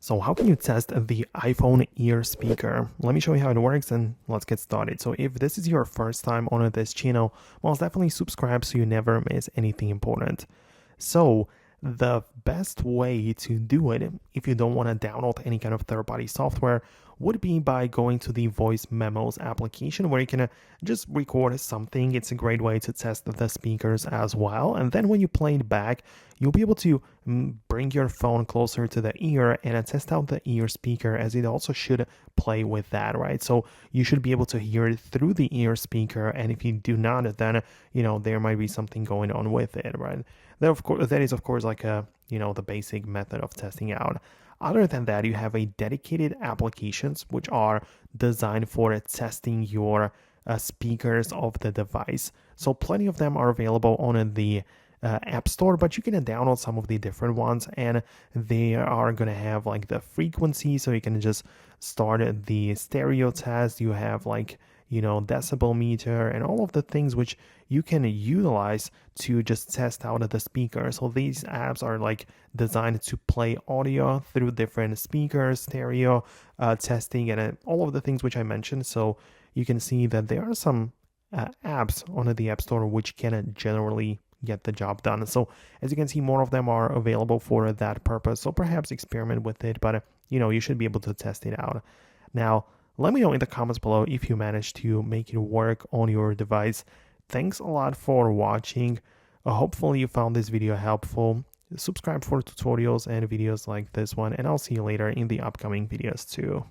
So how can you test the iPhone ear speaker? Let me show you how it works and let's get started. So if this is your first time on this channel, well, definitely subscribe so you never miss anything important. So the best way to do it, if you don't want to download any kind of third-party software, would be by going to the voice memos application where you can just record something. It's a great way to test the speakers as well. And then when you play it back, you'll be able to bring your phone closer to the ear and test out the ear speaker, as it also should play with that, right? So you should be able to hear it through the ear speaker. And if you do not, then, there might be something going on with it, right? That is, of course, like the basic method of testing out. Other than that, you have a dedicated applications which are designed for testing your speakers of the device. So plenty of them are available on the App Store, but you can download some of the different ones, and they are going to have like the frequency, so you can just start the stereo test. You have decibel meter and all of the things which you can utilize to just test out the speaker. So these apps are designed to play audio through different speakers, stereo testing, and all of the things which I mentioned. So you can see that there are some apps on the App Store which can generally get the job done. So as you can see, more of them are available for that purpose. So perhaps experiment with it, but you should be able to test it out. Now, let me know in the comments below if you managed to make it work on your device. Thanks a lot for watching. Hopefully you found this video helpful. Subscribe for tutorials and videos like this one, and I'll see you later in the upcoming videos too.